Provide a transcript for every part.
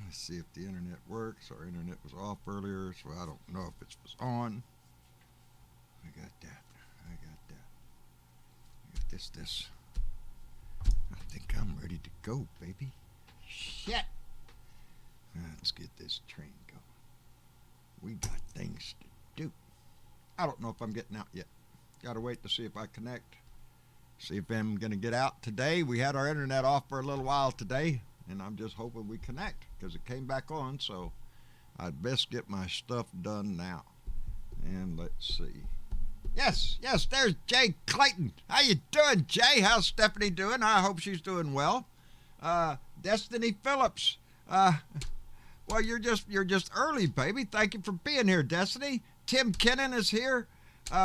Let's see if the internet works. Our internet was off earlier, so I don't know if it was on. I got that. I got that. I got this. I think I'm ready to go, baby. Shit. Let's get this train going. We got things to do. I don't know if I'm getting out yet. Gotta wait to see if I connect. See if I'm going to get out today. We had our internet off for a little while today, and I'm just hoping we connect because it came back on, so I'd best get my stuff done now. And let's see. Yes, there's Jay Clayton. How you doing, Jay? How's Stephanie doing? I hope she's doing well. Destiny Phillips. Well, you're just early, baby. Thank you for being here, Destiny. Tim Kennan is here.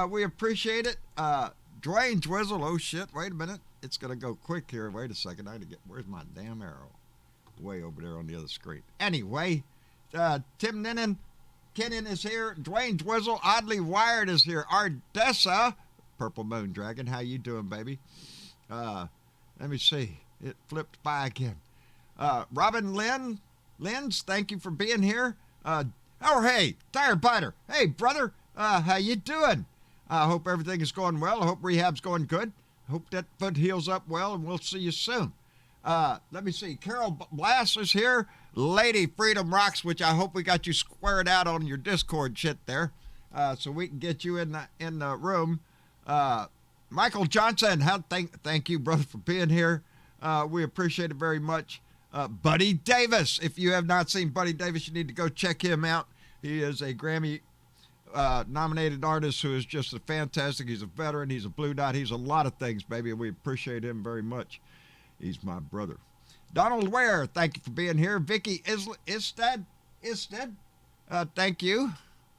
We appreciate it. Dwayne Dwizzle. Oh shit! Wait a minute. It's gonna go quick here. Wait a second. I need to get. Where's my damn arrow? Way over there on the other screen. Anyway, Tim Kennan is here. Dwayne Dwizzle. Oddly Wired is here. Ardessa. Purple Moon Dragon. How you doing, baby? Let me see. It flipped by again. Robin Lens, thank you for being here. Hey, Tire Biter. Hey, brother. How you doing? I hope everything is going well. I hope rehab's going good. I hope that foot heals up well, and we'll see you soon. Let me see. Carol Blass is here. Lady Freedom Rocks, which I hope we got you squared out on your Discord shit there, so we can get you in the room. Michael Johnson, thank you, brother, for being here. We appreciate it very much. Buddy Davis. If you have not seen Buddy Davis, you need to go check him out. He is a Grammy nominated artist who is just fantastic. He's a veteran. He's a Blue Dot. He's a lot of things, baby. We appreciate him very much. He's my brother. Donald Ware, thank you for being here. Vicky Istad, thank you.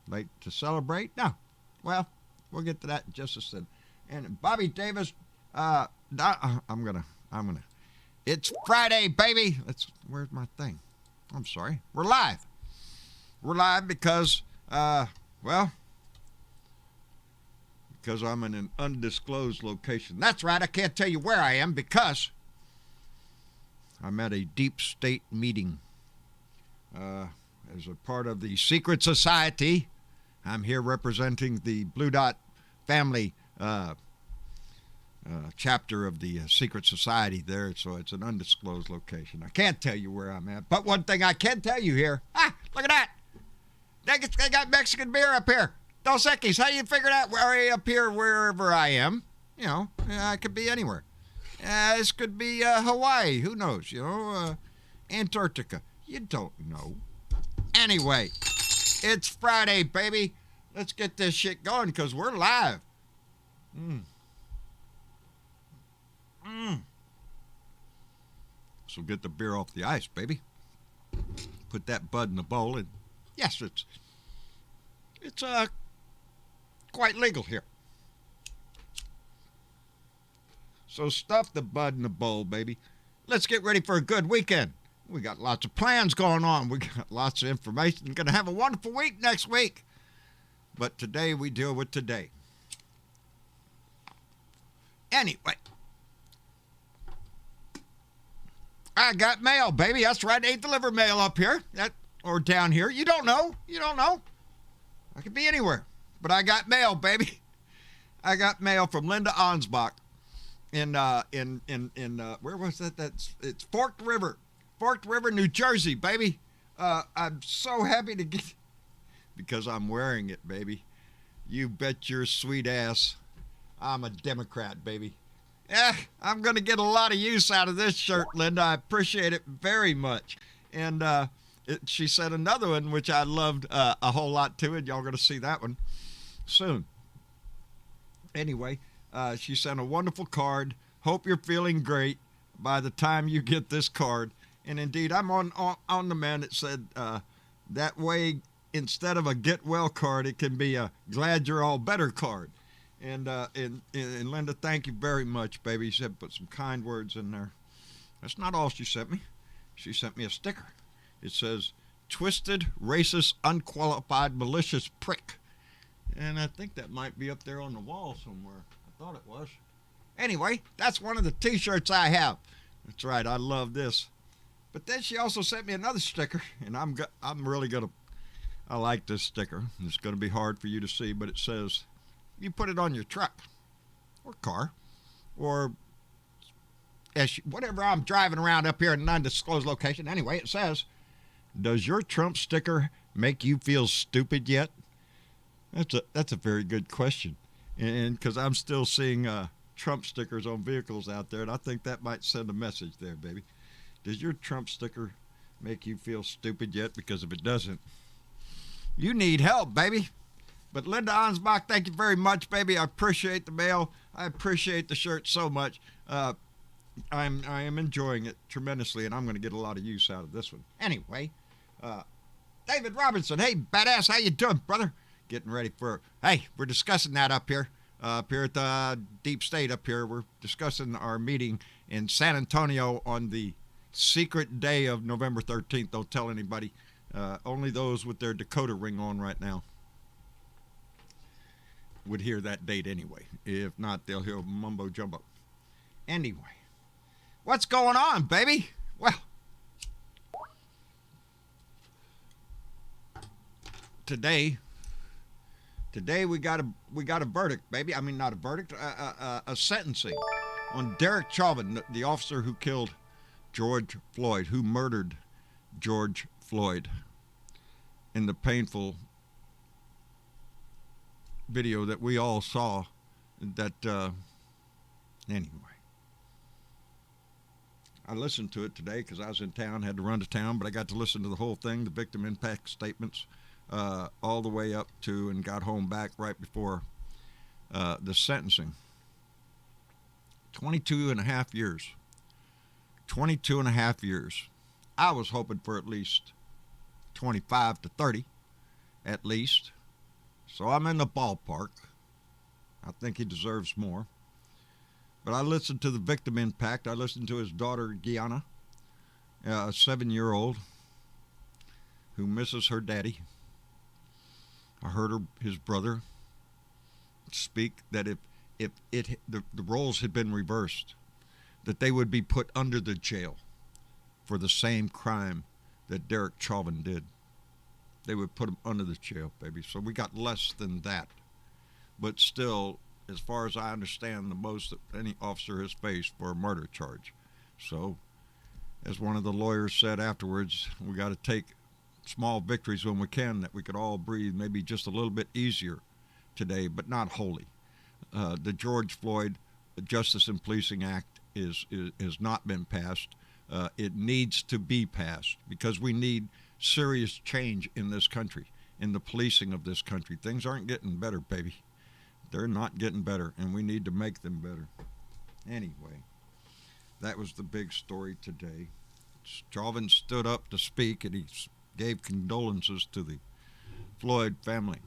Late to celebrate? No. Well, we'll get to that in just a second. And Bobby Davis, I'm gonna. It's Friday, baby. Where's my thing? I'm sorry. We're live. We're live because because I'm in an undisclosed location. That's right, I can't tell you where I am because I'm at a deep state meeting. As a part of the secret society, I'm here representing the Blue Dot family chapter of the secret society there, so it's an undisclosed location. I can't tell you where I'm at, but one thing I can tell you here, look at that. They got Mexican beer up here. Dos Equis, how you figure that? We're up here wherever I am. You know, I could be anywhere. This could be Hawaii. Who knows? You know, Antarctica. You don't know. Anyway, it's Friday, baby. Let's get this shit going because we're live. So get the beer off the ice, baby. Put that bud in the bowl, and yes, it's quite legal here. So stuff the bud in the bowl, baby. Let's get ready for a good weekend. We got lots of plans going on. We got lots of information. We're going to have a wonderful week next week. But today we deal with today. Anyway. I got mail, baby. That's right. They deliver mail up here or down here. You don't know. I could be anywhere. But I got mail, baby. I got mail from Linda Ansbach in where was that? It's Forked River, New Jersey, baby. I'm so happy to get because I'm wearing it, baby. You bet your sweet ass I'm a Democrat, baby. I'm going to get a lot of use out of this shirt, Linda. I appreciate it very much. And she sent another one, which I loved a whole lot too, and y'all going to see that one soon. Anyway, she sent a wonderful card. Hope you're feeling great by the time you get this card. And indeed, I'm on the man that said that way, instead of a get well card, it can be a glad you're all better card. And Linda, thank you very much, baby. She said put some kind words in there. That's not all she sent me. She sent me a sticker. It says, twisted, racist, unqualified, malicious prick. And I think that might be up there on the wall somewhere. I thought it was. Anyway, that's one of the t-shirts I have. That's right, I love this. But then she also sent me another sticker, and I'm really gonna. I like this sticker. It's gonna be hard for you to see, but it says, you put it on your truck, or car, or whatever I'm driving around up here in an undisclosed location. Anyway, it says, does your Trump sticker make you feel stupid yet? That's a very good question, and because I'm still seeing Trump stickers on vehicles out there, and I think that might send a message there, baby. Does your Trump sticker make you feel stupid yet? Because if it doesn't, you need help, baby. But Linda Ansbach, thank you very much, baby. I appreciate the mail. I appreciate the shirt so much. I am enjoying it tremendously, and I'm going to get a lot of use out of this one. Anyway, David Robinson, hey, badass, how you doing, brother? Getting ready for, hey, we're discussing that up here at the Deep State up here. We're discussing our meeting in San Antonio on the secret day of November 13th. Don't tell anybody. Only those with their decoder ring on right now would hear that date anyway. If not, they'll hear mumbo jumbo. Anyway, what's going on, baby? Well, today we got a verdict, baby. I mean, not a verdict, a sentencing on Derek Chauvin, the officer who killed George Floyd, who murdered George Floyd in the painful video that we all saw. That anyway, I listened to it today because I was in town, had to run to town, but I got to listen to the whole thing, the victim impact statements, all the way up to, and got home back right before the sentencing. 22 and a half years. 22 and a half years. I was hoping for at least 25 to 30, at least. So I'm in the ballpark. I think he deserves more. But I listened to the victim impact. I listened to his daughter, Gianna, a 7-year-old who misses her daddy. I heard his brother speak that if the roles had been reversed, that they would be put under the jail for the same crime that Derek Chauvin did. They would put him under the jail, baby. So we got less than that. But still, as far as I understand, the most that any officer has faced for a murder charge. So, as one of the lawyers said afterwards, we got to take small victories when we can, that we could all breathe maybe just a little bit easier today, but not wholly. The George Floyd Justice and Policing Act has not been passed. It needs to be passed because we need serious change in this country, in the policing of this country. Things aren't getting better, baby. They're not getting better, and we need to make them better. Anyway, that was the big story today. Chauvin stood up to speak, and he gave condolences to the Floyd family.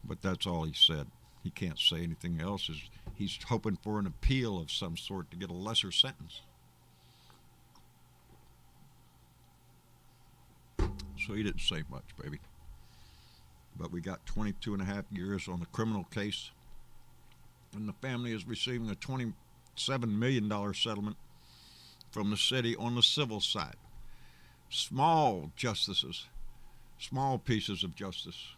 But that's all he said. He can't say anything else. He's hoping for an appeal of some sort to get a lesser sentence. So he didn't say much, baby. But we got 22 and a half years on the criminal case. And the family is receiving a $27 million settlement from the city on the civil side. Small justices, small pieces of justice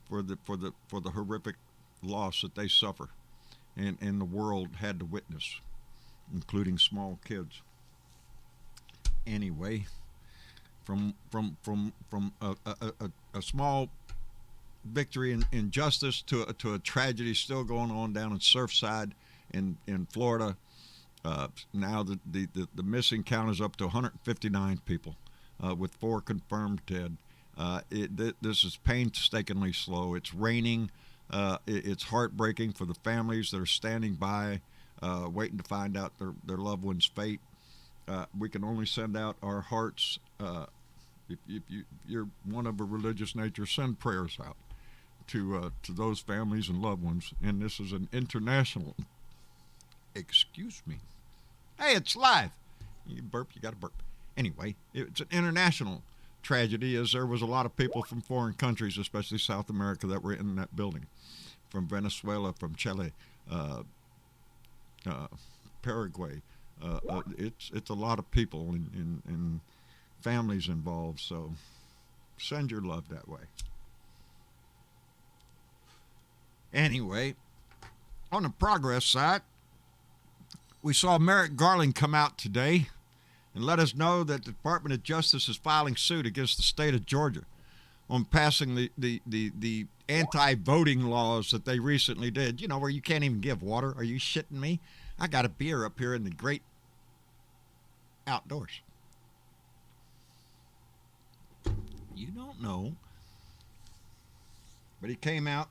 for the horrific loss that they suffer and the world had to witness, including small kids. Anyway, from a small victory in justice to a tragedy still going on down in Surfside in Florida. Now the missing count is up to 159 people, with 4 confirmed dead. This is painstakingly slow. It's raining. It's heartbreaking for the families that are standing by, waiting to find out their loved one's fate. We can only send out our hearts. If you're one of a religious nature, send prayers out to those families and loved ones. And this is an international. Excuse me. Hey, it's live. You burp, you got to burp. Anyway, it's an international tragedy, as there was a lot of people from foreign countries, especially South America, that were in that building, from Venezuela, from Chile, Paraguay. It's a lot of people, and families involved, so send your love that way. Anyway, on the progress side, we saw Merrick Garland come out today and let us know that the Department of Justice is filing suit against the state of Georgia on passing the anti-voting laws that they recently did. You know, where you can't even give water. Are you shitting me? I got a beer up here in the great outdoors. You don't know. But he came out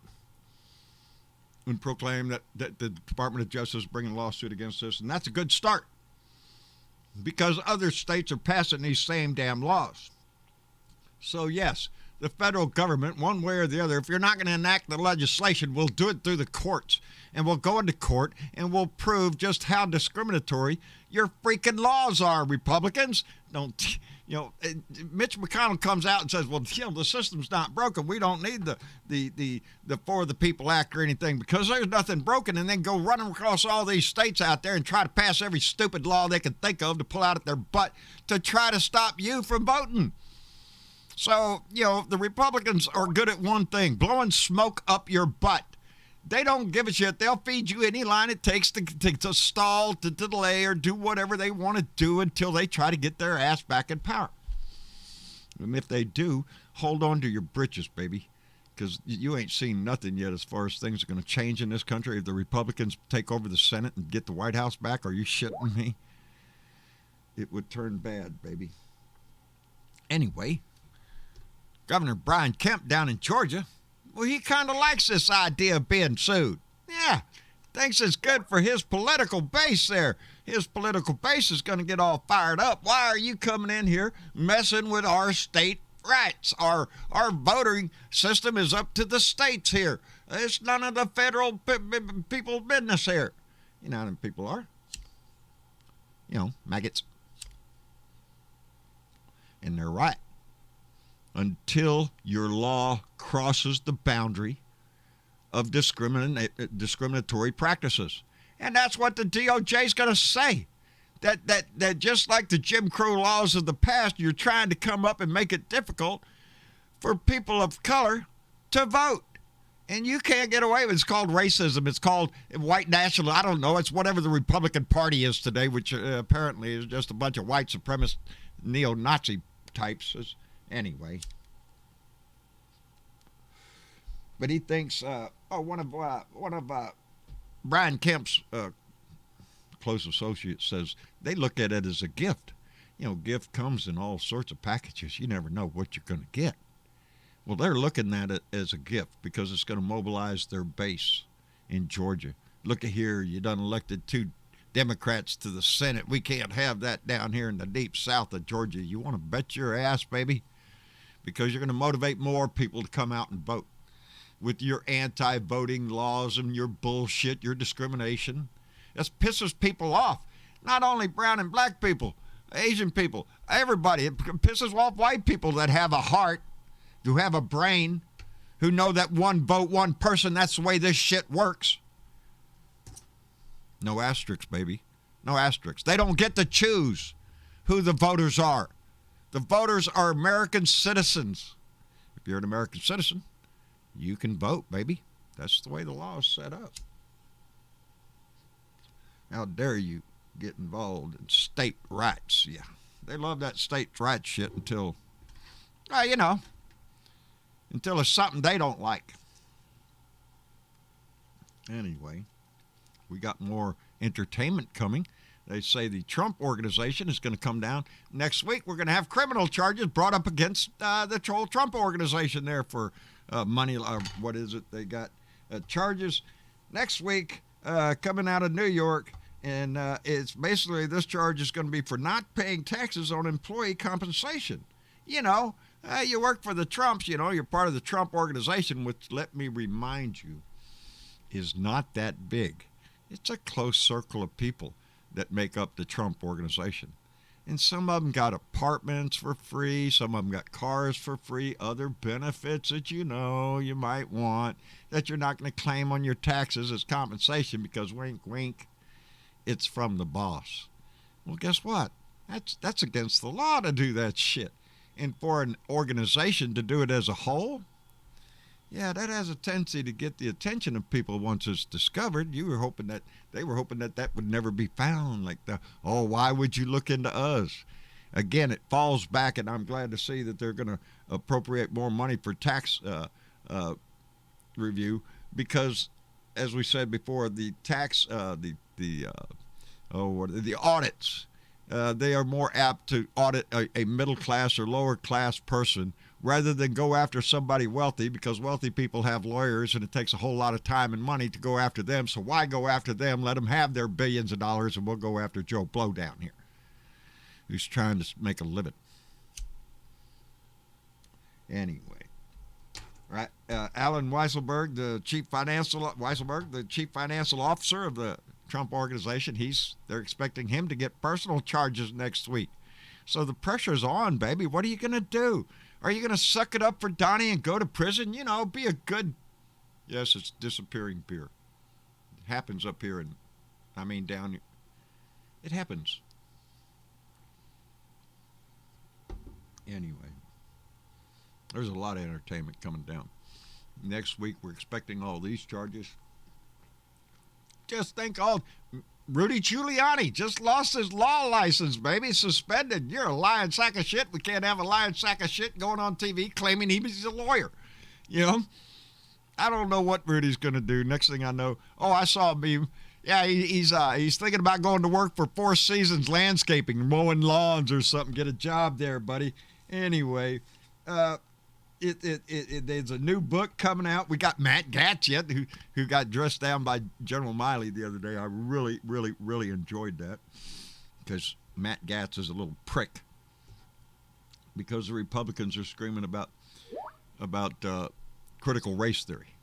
and proclaimed that the Department of Justice is bringing a lawsuit against this, and that's a good start because other states are passing these same damn laws. So yes, the federal government, one way or the other, if you're not going to enact the legislation, we'll do it through the courts, and we'll go into court and we'll prove just how discriminatory your freaking laws are, Republicans. Don't, you know, Mitch McConnell comes out and says, well, you know, the system's not broken. We don't need the For the People Act or anything because there's nothing broken, and then go running across all these states out there and try to pass every stupid law they can think of to pull out of their butt to try to stop you from voting. So, you know, the Republicans are good at one thing, blowing smoke up your butt. They don't give a shit. They'll feed you any line it takes to stall, to delay, or do whatever they want to do until they try to get their ass back in power. And if they do, hold on to your britches, baby, because you ain't seen nothing yet as far as things are going to change in this country. If the Republicans take over the Senate and get the White House back, are you shitting me? It would turn bad, baby. Anyway, Governor Brian Kemp down in Georgia, well, he kind of likes this idea of being sued. Yeah, thinks it's good for his political base there. His political base is going to get all fired up. Why are you coming in here messing with our state rights? Our voting system is up to the states here. It's none of the federal people's business here. You know how them people are. You know, maggots. And they're right. Until your law crosses the boundary of discriminatory practices. And that's what the DOJ is going to say. That just like the Jim Crow laws of the past, you're trying to come up and make it difficult for people of color to vote. And you can't get away with it. It's called racism. It's called white national. I don't know. It's whatever the Republican Party is today, which apparently is just a bunch of white supremacist neo-Nazi types. Anyway, but he thinks one of Brian Kemp's close associates says they look at it as a gift. You know, gift comes in all sorts of packages. You never know what you're going to get. Well, they're looking at it as a gift because it's going to mobilize their base in Georgia. Look at here, you done elected 2 Democrats to the Senate. We can't have that down here in the deep south of Georgia. You want to bet your ass, baby? Because you're going to motivate more people to come out and vote with your anti-voting laws and your bullshit, your discrimination. That pisses people off. Not only brown and black people, Asian people, everybody. It pisses off white people that have a heart, who have a brain, who know that one vote, one person, that's the way this shit works. No asterisks, baby. No asterisks. They don't get to choose who the voters are. The voters are American citizens. If you're an American citizen, you can vote, baby. That's the way the law is set up. How dare you get involved in state rights? Yeah, they love that state rights shit until, you know, until it's something they don't like. Anyway, we got more entertainment coming. They say the Trump organization is going to come down. Next week, we're going to have criminal charges brought up against the Trump organization there for money. What is it? They got charges next week coming out of New York. And it's basically this charge is going to be for not paying taxes on employee compensation. You know, you work for the Trumps, you know, you're part of the Trump organization, which, let me remind you, is not that big. It's a close circle of people that make up the Trump organization. And some of them got apartments for free. Some of them got cars for free. Other benefits that you know you might want that you're not going to claim on your taxes as compensation because wink, wink, it's from the boss. Well, guess what? That's against the law to do that shit. And for an organization to do it as a whole, yeah, that has a tendency to get the attention of people once it's discovered. They were hoping that that would never be found. Like why would you look into us? Again, it falls back, and I'm glad to see that they're going to appropriate more money for tax review, because, as we said before, the tax the audits. They are more apt to audit a middle class or lower class person rather than go after somebody wealthy, because wealthy people have lawyers and it takes a whole lot of time and money to go after them. So why go after them? Let them have their billions of dollars, and we'll go after Joe Blow down here, who's trying to make a living. Anyway, right? Alan Weisselberg, the chief financial officer of the Trump organization, they're expecting him to get personal charges next week. So the pressure's on, baby. What are you going to do? Are you going to suck it up for Donnie and go to prison? Be a good... Yes, it's disappearing beer. It happens up here, down here. It happens. Anyway, there's a lot of entertainment coming down. Next week, we're expecting all these charges. Just think, Rudy Giuliani just lost his law license, baby. Suspended. You're a lying sack of shit. We can't have a lying sack of shit going on TV claiming he's a lawyer. I don't know what Rudy's going to do. Next thing I know, I saw a meme. Yeah, he's thinking about going to work for Four Seasons Landscaping, mowing lawns or something. Get a job there, buddy. Anyway, there's a new book coming out. We got Matt Gatz who got dressed down by General Miley the other day. I really, really, really enjoyed that, because Matt Gatz is a little prick, because the Republicans are screaming about critical race theory,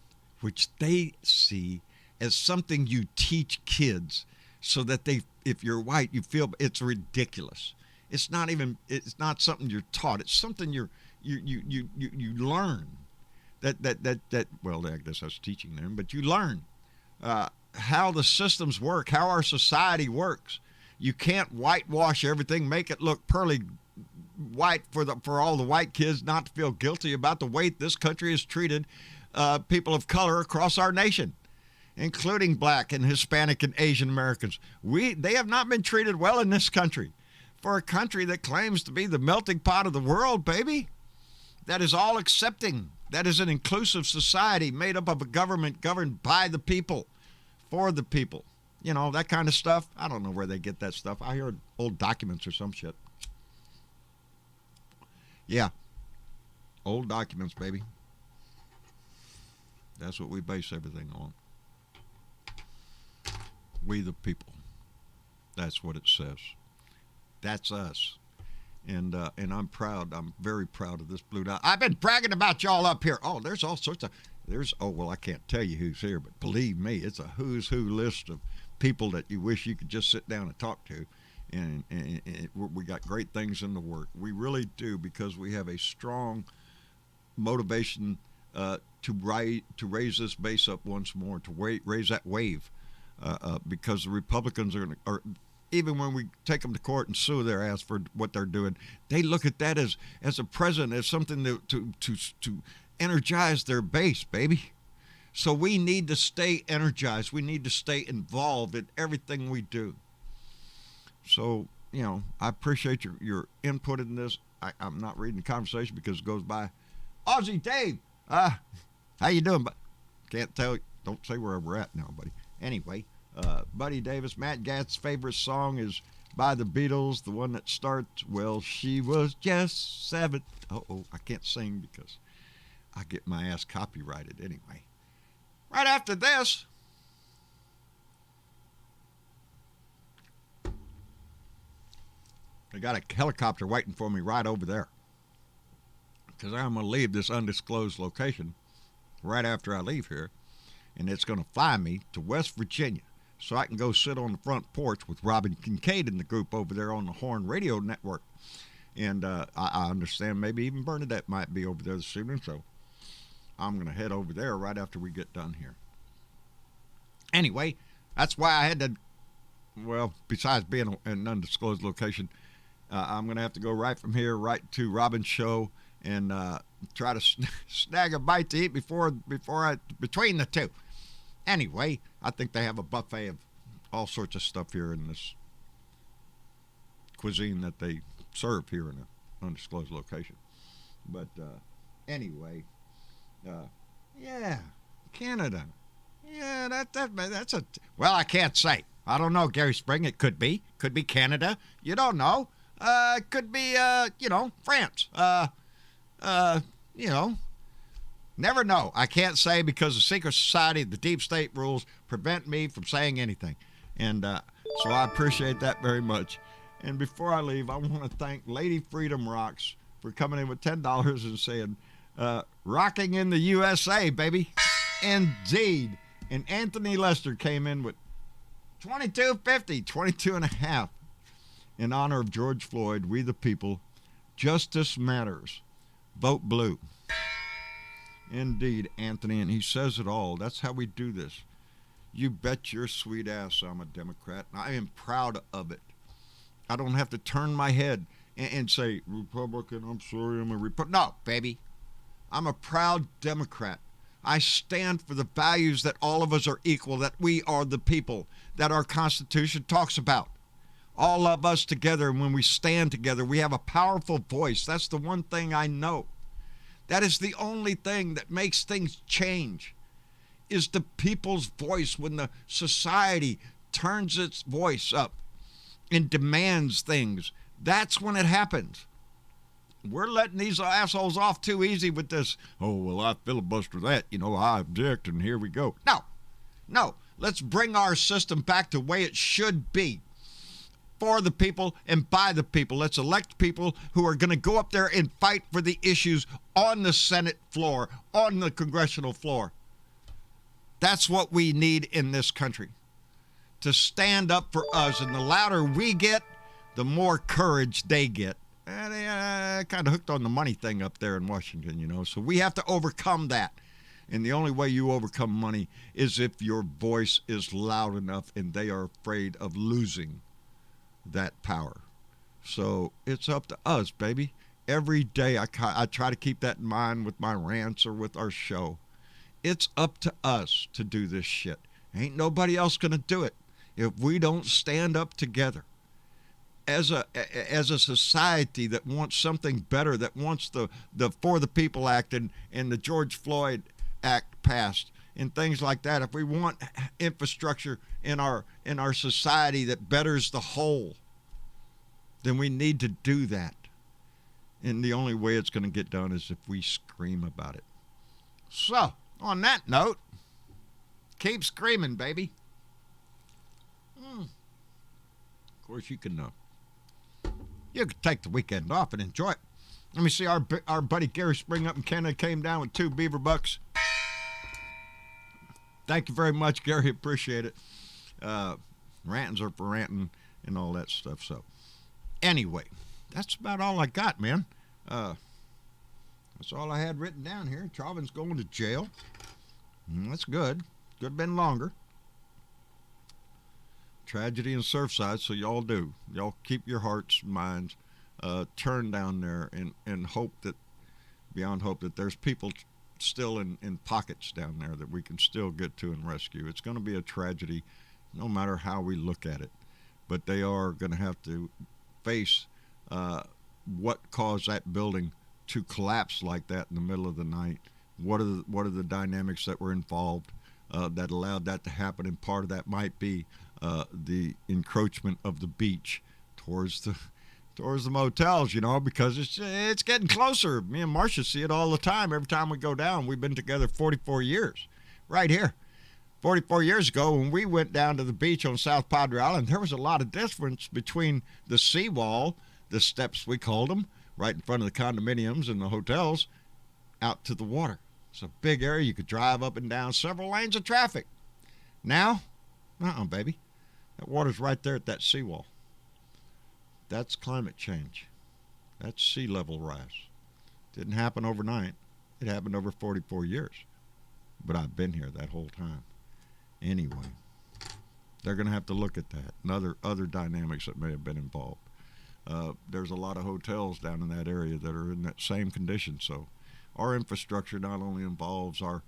which they see as something you teach kids so that if you're white, you feel it's ridiculous. It's not something you're taught. It's something you learn. Well, I guess that's teaching them, but you learn how the systems work, how our society works. You can't whitewash everything, make it look pearly white for all the white kids not to feel guilty about the way this country has treated people of color across our nation, including black and Hispanic and Asian Americans. They have not been treated well in this country. For a country that claims to be the melting pot of the world, baby, that is all accepting, that is an inclusive society made up of a government governed by the people, for the people. That kind of stuff. I don't know where they get that stuff. I hear old documents or some shit. Yeah, old documents, baby. That's what we base everything on. We the people. That's what it says. That's us. And I'm proud. I'm very proud of this Blue Dot. I've been bragging about y'all up here. There's all sorts of... I can't tell you who's here, but believe me, it's a who's who list of people that you wish you could just sit down and talk to. And we got great things in the work. We really do, because we have a strong motivation to raise this base up once more, to raise that wave, because the Republicans are even when we take them to court and sue their ass for what they're doing, they look at that as a president, as something to energize their base, baby. So we need to stay energized. We need to stay involved in everything we do. So, I appreciate your input in this. I'm not reading the conversation because it goes by. Aussie Dave, how you doing? But can't tell. Don't say where we're at now, buddy. Anyway, Buddy Davis, Matt Gatz's favorite song is by the Beatles, the one that starts, well, she was just 7. I can't sing because I get my ass copyrighted anyway. Right after this, I got a helicopter waiting for me right over there, because I'm going to leave this undisclosed location right after I leave here, and it's going to fly me to West Virginia so I can go sit on the front porch with Robin Kincaid and the group over there on the Horn Radio Network. And I understand maybe even Bernadette might be over there this evening, so I'm going to head over there right after we get done here. Anyway, that's why I had to, besides being an undisclosed location, I'm going to have to go right from here right to Robin's show and try to snag a bite to eat between the two. Anyway, I think they have a buffet of all sorts of stuff here in this cuisine that they serve here in an undisclosed location. But anyway, yeah, Canada. Yeah, that's a well. I can't say. I don't know, Gary Spring. It could be Canada. You don't know. It could be France. Never know. I can't say because the secret society, the deep state rules prevent me from saying anything, and so I appreciate that very much. And before I leave, I want to thank Lady Freedom Rocks for coming in with $10 and saying, "Rocking in the USA, baby." Indeed. And Anthony Lester came in with $22.50, 22 and a half. In honor of George Floyd, we the people, justice matters. Vote blue. Indeed, Anthony, and he says it all. That's how we do this. You bet your sweet ass I'm a Democrat, and I am proud of it. I don't have to turn my head and say, Republican, I'm sorry, I'm a Republican. No, baby. I'm a proud Democrat. I stand for the values that all of us are equal, that we are the people, that our Constitution talks about. All of us together, and when we stand together, we have a powerful voice. That's the one thing I know. That is the only thing that makes things change, is the people's voice. When the society turns its voice up and demands things, that's when it happens. We're letting these assholes off too easy with this. Oh, well, I filibuster that. I object, and here we go. No. Let's bring our system back to the way it should be. For the people and by the people. Let's elect people who are going to go up there and fight for the issues on the Senate floor, on the congressional floor. That's what we need in this country. To stand up for us. And the louder we get, the more courage they get. And they kind of hooked on the money thing up there in Washington, So we have to overcome that. And the only way you overcome money is if your voice is loud enough and they are afraid of losing that power. So it's up to us, baby. Every day I try to keep that in mind with my rants or with our show. It's up to us to do this shit. Ain't nobody else going to do it if we don't stand up together. As a society that wants something better, that wants the For the People Act and the George Floyd Act passed and things like that, if we want infrastructure in our society that betters the whole, then we need to do that. And the only way it's going to get done is if we scream about it. So, on that note, keep screaming, baby. Of course, you can take the weekend off and enjoy it. Let me see, our buddy Gary Spring up in Canada came down with 2 beaver bucks. Thank you very much, Gary. Appreciate it. Rantings are for ranting and all that stuff. So, anyway, that's about all I got, man. That's all I had written down here. Chauvin's going to jail. That's good. Could have been longer. Tragedy in Surfside, so y'all do. Y'all keep your hearts and minds turned down there and hope that, beyond hope, that there's people still in pockets down there that we can still get to and rescue. It's going to be a tragedy no matter how we look at it. But they are going to have to face what caused that building to collapse like that in the middle of the night. What are the dynamics that were involved that allowed that to happen? And part of that might be the encroachment of the beach towards the motels, because it's getting closer. Me and Marcia see it all the time. Every time we go down, we've been together 44 years, right here. 44 years ago, when we went down to the beach on South Padre Island, there was a lot of difference between the seawall, the steps we called them, right in front of the condominiums and the hotels, out to the water. It's a big area. You could drive up and down several lanes of traffic. Now, baby. That water's right there at that seawall. That's climate change. That's sea level rise. Didn't happen overnight. It happened over 44 years. But I've been here that whole time. Anyway, they're going to have to look at that and other dynamics that may have been involved. there's a lot of hotels down in that area that are in that same condition. So our infrastructure not only involves our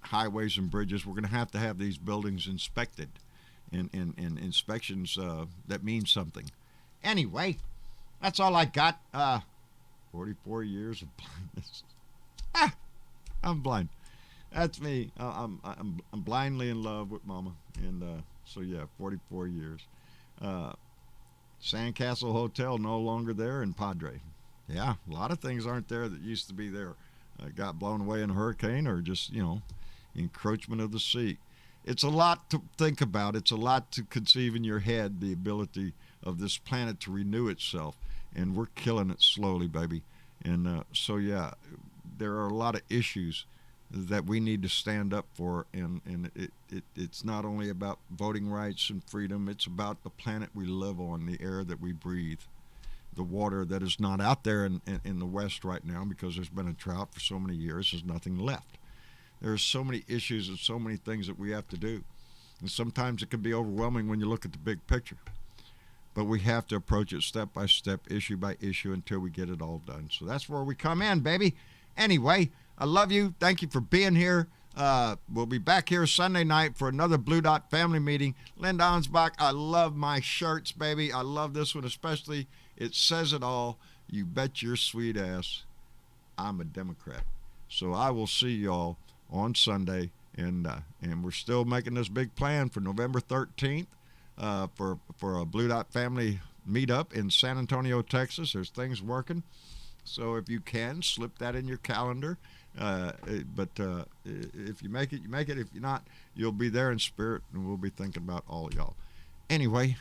highways and bridges, we're going to have these buildings inspected, and inspections that means something. Anyway, that's all I got. 44 years of blindness. Ah, I'm blind. That's me. I'm blindly in love with Mama, and so yeah, 44 years. Uh, Sandcastle Hotel no longer there in Padre. Yeah, a lot of things aren't there that used to be there. Got blown away in a hurricane, or just encroachment of the sea. It's a lot to think about. It's a lot to conceive in your head, the ability of this planet to renew itself, and we're killing it slowly, baby. And so yeah, there are a lot of issues that we need to stand up for, and it's not only about voting rights and freedom. It's about the planet we live on, the air that we breathe, the water that is not out there in the West right now because there's been a drought for so many years. There's nothing left. There's so many issues and so many things that we have to do, and sometimes it can be overwhelming when you look at the big picture. But we have to approach it step by step, issue by issue, until we get it all done. So that's where we come in, baby. Anyway, I love you. Thank you for being here. We'll be back here Sunday night for another Blue Dot family meeting. Linda Ansbach, I love my shirts, baby. I love this one especially. It says it all. You bet your sweet ass I'm a Democrat. So I will see y'all on Sunday, and we're still making this big plan for November 13th for a Blue Dot family meetup in San Antonio, Texas. There's things working. So if you can, slip that in your calendar. But if you make it, you make it. If you're not, you'll be there in spirit, and we'll be thinking about all y'all. Anyway,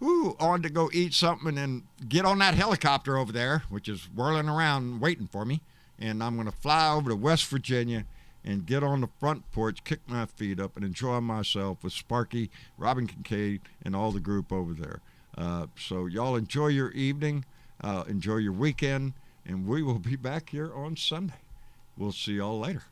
on to go eat something and get on that helicopter over there, which is whirling around waiting for me. And I'm going to fly over to West Virginia and get on the front porch, kick my feet up, and enjoy myself with Sparky, Robin Kincaid, and all the group over there. So y'all enjoy your evening. Enjoy your weekend, and we will be back here on Sunday. We'll see y'all later.